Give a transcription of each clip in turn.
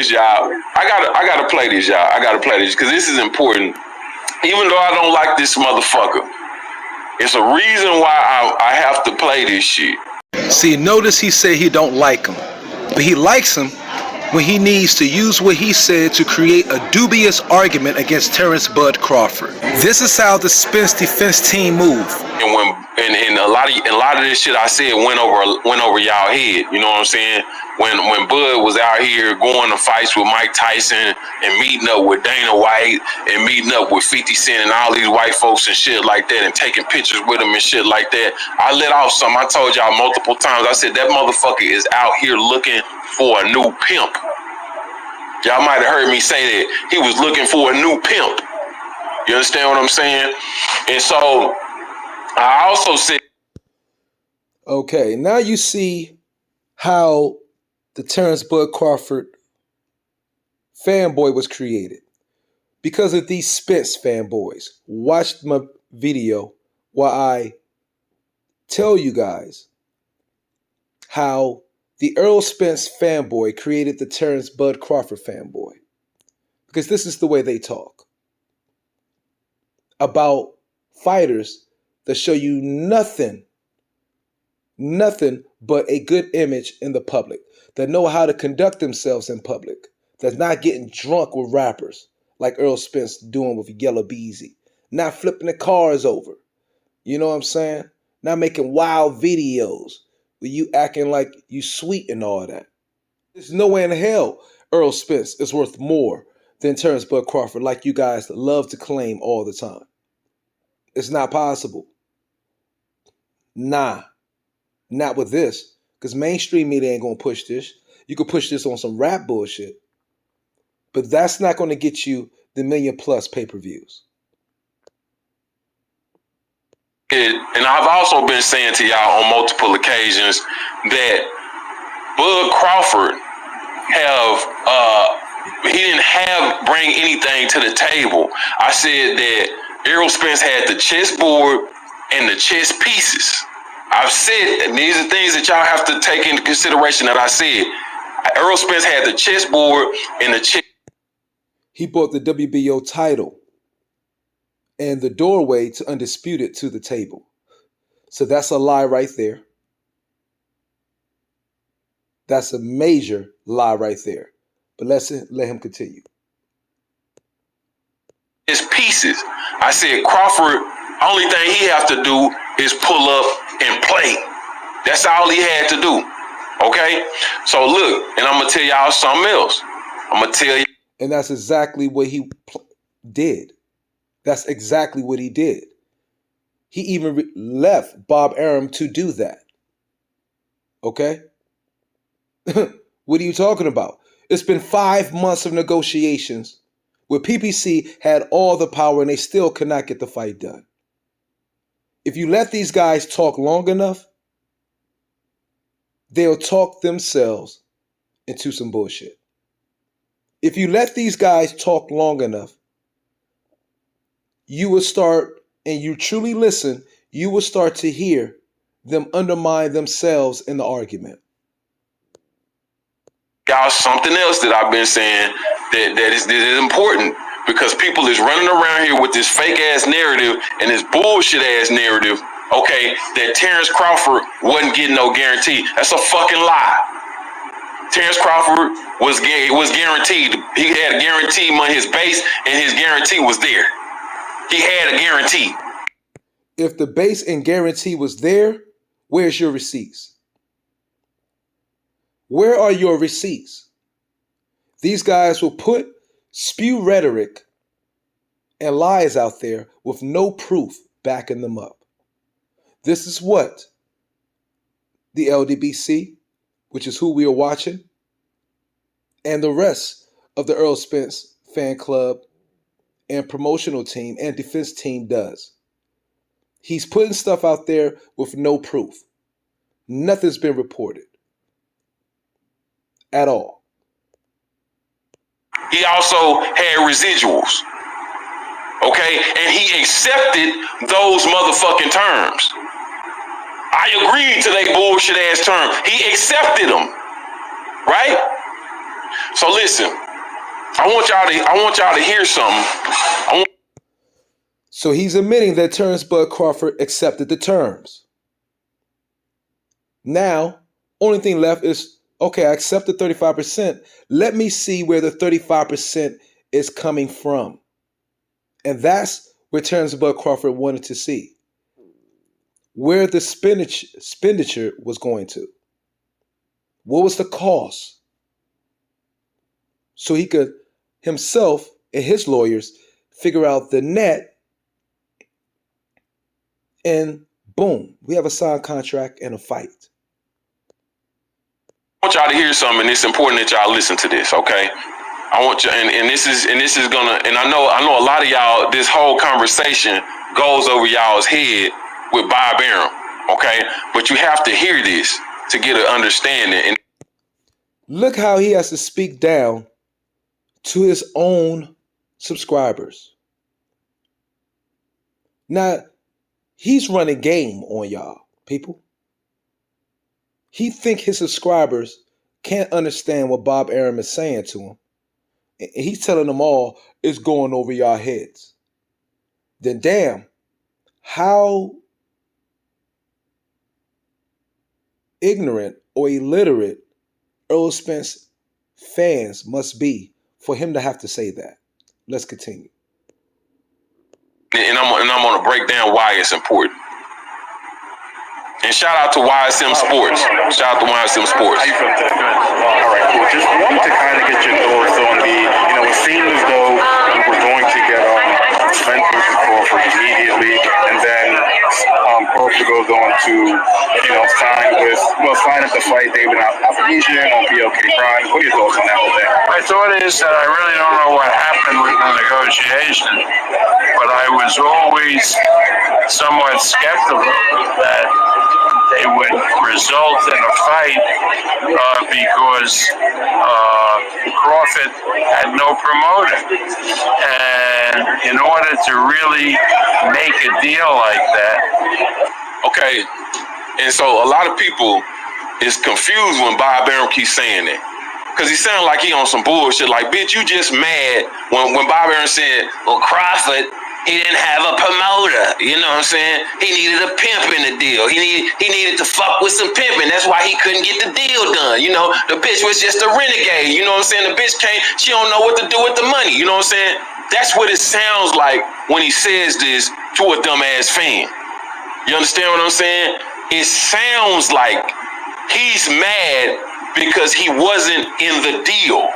this, y'all. I gotta play this, y'all. I gotta play this because this is important. Even though I don't like this motherfucker, it's a reason why I have to play this shit. See, notice he said he don't like him, but he likes him when he needs to use what he said to create a dubious argument against Terence Bud Crawford. This is how the Spence defense team move. And when a lot of this shit I said went over y'all head. You know what I'm saying? When Bud was out here going to fights with Mike Tyson and meeting up with Dana White and meeting up with 50 Cent and all these white folks and shit like that and taking pictures with them and shit like that, I let off something. I told y'all multiple times. I said that motherfucker is out here looking for a new pimp. Y'all might have heard me say that. He was looking for a new pimp. You understand what I'm saying? And so I also said, okay, now you see how the Terence Bud Crawford fanboy was created. Because of these Spence fanboys. Watch my video while I tell you guys how the Errol Spence fanboy created the Terence Bud Crawford fanboy. Because this is the way they talk about fighters that show you nothing but a good image in the public, that know how to conduct themselves in public, that's not getting drunk with rappers like Errol Spence doing with Yellow Beezy, not flipping the cars over, you know what I'm saying? Not making wild videos with you acting like you sweet and all that. There's no way in hell Errol Spence is worth more than Terence Bud Crawford, like you guys love to claim all the time. It's not possible. Nah, not with this, because mainstream media ain't gonna push this. You could push this on some rap bullshit, but that's not gonna get you the 1 million+ pay-per-views. And I've also been saying to y'all on multiple occasions that Bud Crawford he didn't bring anything to the table. I said that Errol Spence had the chessboard and the chess pieces. I've said, and these are things that y'all have to take into consideration that I said. Errol Spence had the chessboard and the chess. He brought the WBO title and the doorway to Undisputed to the table. So that's a lie right there. That's a major lie right there. But let him continue. His pieces. I said Crawford, only thing he have to do is pull up and play. That's all he had to do. Okay? So look, and I'm going to tell y'all something else. I'm going to tell you. And that's exactly what he did. That's exactly what he did. He even left Bob Arum to do that. Okay? What are you talking about? It's been 5 months of negotiations where PPC had all the power and they still could not get the fight done. If you let these guys talk long enough, they'll talk themselves into some bullshit. If you let these guys talk long enough, you will start, and you truly listen, you will start to hear them undermine themselves in the argument. Y'all, something else that I've been saying that is important, because people is running around here with this fake ass narrative and this bullshit ass narrative, okay, that Terence Crawford wasn't getting no guarantee. That's a fucking lie. Terence Crawford was guaranteed. He had a guarantee on his base, and his guarantee was there. He had a guarantee. If the base and guarantee was there, where's your receipts? Where are your receipts? These guys will spew rhetoric and lies out there with no proof backing them up. This is what the LDBC, which is who we are watching, and the rest of the Errol Spence fan club and promotional team and defense team does. He's putting stuff out there with no proof. Nothing's been reported at all. He also had residuals, okay? And he accepted those motherfucking terms. I agreed to their bullshit ass term. He accepted them, right? So listen, I want y'all to hear something. So he's admitting that Terence Bud Crawford accepted the terms. Now, only thing left is, okay, I accept the 35%. Let me see where the 35% is coming from. And that's where Terence Bud Crawford wanted to see. Where the expenditure was going to. What was the cost? So he could himself and his lawyers figure out the net, and boom, we have a signed contract and a fight. I want y'all to hear something, and it's important that y'all listen to this, okay? I want you, and this is gonna, and I know a lot of y'all, this whole conversation goes over y'all's head with Bob Arum, okay? But you have to hear this to get an understanding. And look how he has to speak down to his own subscribers. Now, he's running game on y'all, people. He think his subscribers can't understand what Bob Arum is saying to him. And he's telling them all it's going over y'all heads. Then damn, how ignorant or illiterate Errol Spence fans must be for him to have to say that. Let's continue. And I'm gonna break down why it's important. And shout out to YSM Sports. Shout out to YSM Sports. How you feel today? All right, cool. Just wanted to kind of get your thoughts on the, it seemed as though we were going to get Spence versus Crawford immediately, and then Crawford goes on to, sign up to fight David Alphaesian on BLK Prime. What are your thoughts on that whole thing? My thought is that I really don't know what happened with the negotiation, but I was always somewhat skeptical that they would result in a fight because Crawford had no promoter. And in order to really make a deal like that. Okay, and so a lot of people is confused when Bob Arum keeps saying that. Because he sounded like he on some bullshit, like, bitch, you just mad when Bob Arum said, well, Crawford, he didn't have a promoter, you know what I'm saying? He needed a pimp in the deal. He needed to fuck with some pimping. That's why he couldn't get the deal done. You know, the bitch was just a renegade, you know what I'm saying? The bitch can't, she don't know what to do with the money, you know what I'm saying? That's what it sounds like when he says this to a dumbass fan. You understand what I'm saying? It sounds like he's mad because he wasn't in the deal.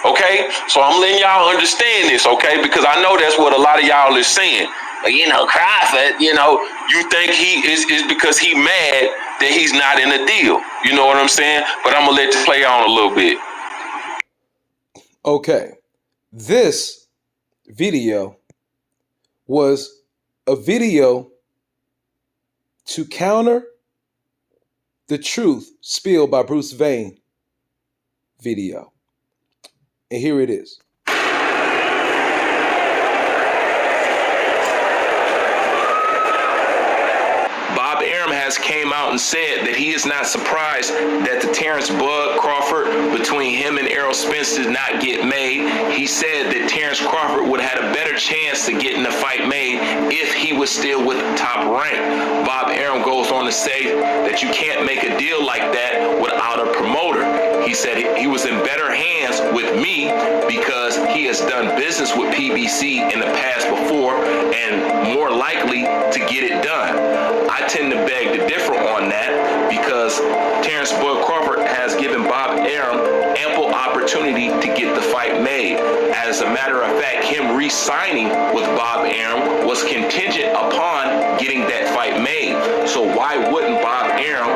Okay, so I'm letting y'all understand this, okay? Because I know that's what a lot of y'all is saying. Crawford, you think he is because he mad that he's not in the deal. You know what I'm saying? But I'm gonna let this play on a little bit. Okay, this video was a video to counter the truth spilled by Bruce Vane video. And here it is. Bob Arum has came out and said that he is not surprised that the Terence Bud Crawford between him and Errol Spence did not get made. He said that Terence Crawford would have had a better chance to getting the fight made if he was still with Top Rank. Bob Arum goes on to say that you can't make a deal like that without a promoter. He said he was in better hands with me because he has done business with PBC in the past before and more likely to get it done. I tend to beg to differ on that because Terence Bud Crawford has given Bob Arum ample opportunity to get the fight made. As a matter of fact, him re-signing with Bob Arum was contingent upon getting that fight made. So why wouldn't Bob Arum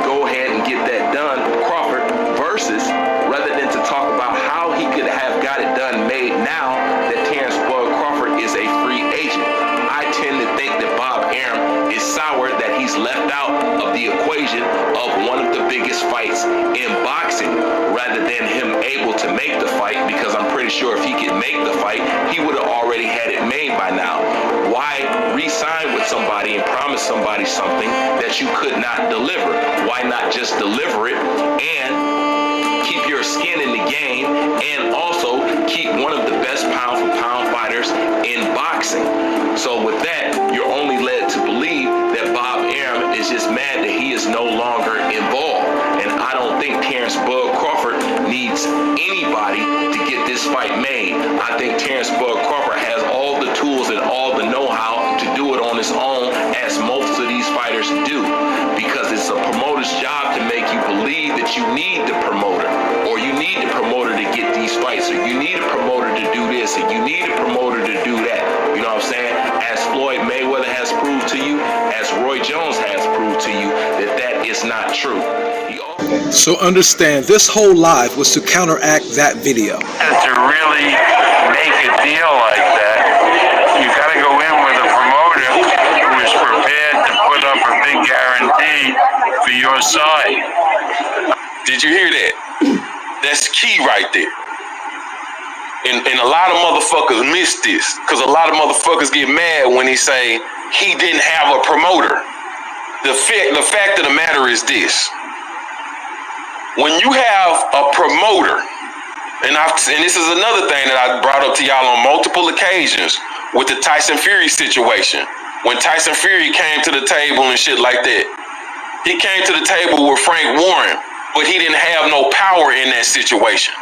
go ahead and get that done with Crawford versus rather than to talk about how he could have got it done made now that Terence Bud Crawford is a free agent? I tend to think that Bob Arum is sour that he's left out of the equation of one of the biggest fights in boxing rather than him able to make the fight, because I'm pretty sure if he could make the fight, he would have already had it made by now. Why re-sign with somebody and promise somebody something that you could not deliver? Why not just deliver it and keep your skin in the game promoter, or you need the promoter to get these fights, or you need a promoter to do this, and you need a promoter to do that. You know what I'm saying? As Floyd Mayweather has proved to you, as Roy Jones has proved to you, that is not true. So understand, this whole live was to counteract that video. To really make a deal like that, you got to go in with a promoter who is prepared to put up a big guarantee for your side. Did you hear that? That's key right there. And a lot of motherfuckers miss this, because a lot of motherfuckers get mad when he say he didn't have a promoter. The fact of the matter is this. When you have a promoter, and this is another thing that I brought up to y'all on multiple occasions with the Tyson Fury situation. When Tyson Fury came to the table and shit like that, he came to the table with Frank Warren, but he didn't have no power in that situation.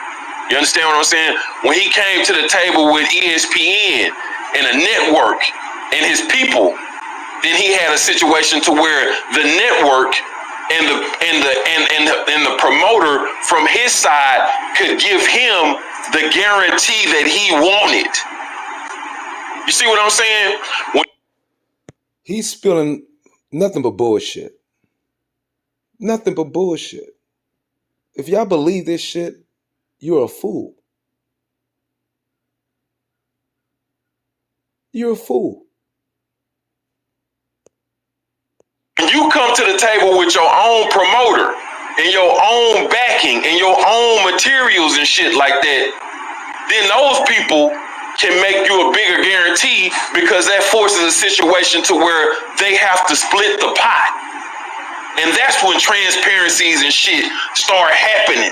You understand what I'm saying? When he came to the table with ESPN and a network and his people, then he had a situation to where the network and the promoter from his side could give him the guarantee that he wanted. You see what I'm saying? He's spilling nothing but bullshit. Nothing but bullshit. If y'all believe this shit, you're a fool. You're a fool. When you come to the table with your own promoter and your own backing and your own materials and shit like that, then those people can make you a bigger guarantee, because that forces a situation to where they have to split the pot. And that's when transparencies and shit start happening.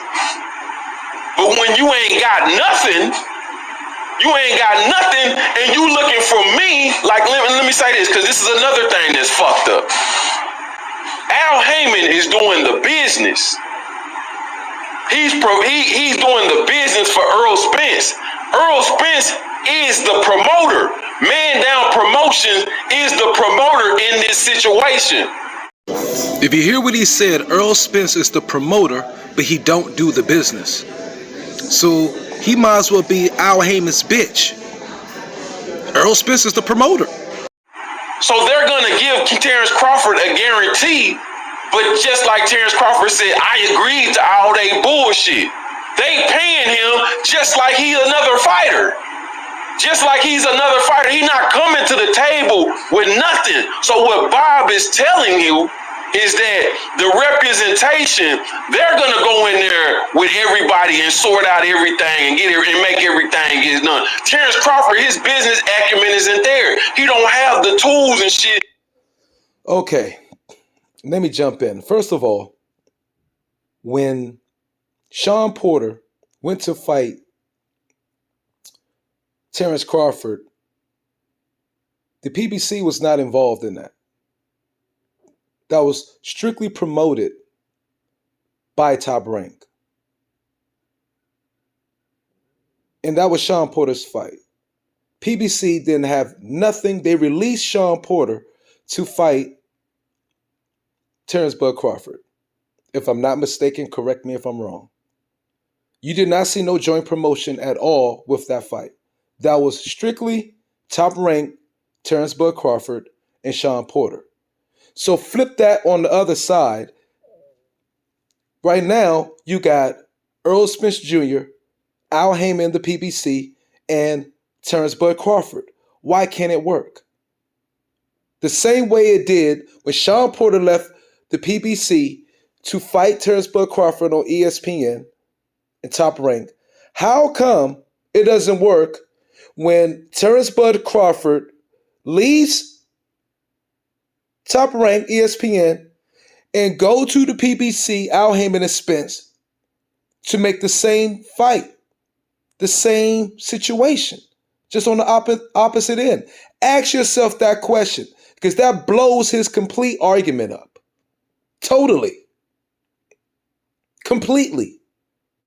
But when you ain't got nothing, and you looking for me, like, let me say this, because this is another thing that's fucked up. Al Heyman is doing the business. He's doing the business for Errol Spence. Errol Spence is the promoter. Man Down Promotion is the promoter in this situation. If you hear what he said, Errol Spence is the promoter, but he don't do the business. So he might as well be Al Heyman's bitch. Errol Spence is the promoter. So they're going to give Terence Crawford a guarantee, but just like Terence Crawford said, I agreed to all they bullshit. They paying him just like he's another fighter. Just like he's another fighter. He's not coming to the table with nothing. So what Bob is telling you is that the representation, they're going to go in there with everybody and sort out everything and make everything get done. Terence Crawford, his business acumen isn't there. He don't have the tools and shit. Okay, let me jump in. First of all, when Sean Porter went to fight Terence Crawford, the PBC was not involved in that. That was strictly promoted by Top Rank. And that was Sean Porter's fight. PBC didn't have nothing. They released Sean Porter to fight Terence Bud Crawford. If I'm not mistaken, correct me if I'm wrong. You did not see no joint promotion at all with that fight. That was strictly Top Rank, Terence Bud Crawford, and Sean Porter. So flip that on the other side. Right now, you got Errol Spence Jr., Al Heyman, the PBC, and Terence Bud Crawford. Why can't it work? The same way it did when Sean Porter left the PBC to fight Terence Bud Crawford on ESPN and Top Rank. How come it doesn't work when Terence Bud Crawford leaves Top Rank, ESPN, and go to the PBC, Al Heyman and Spence, to make the same fight, the same situation, just on the opposite end? Ask yourself that question, because that blows his complete argument up. Totally. Completely.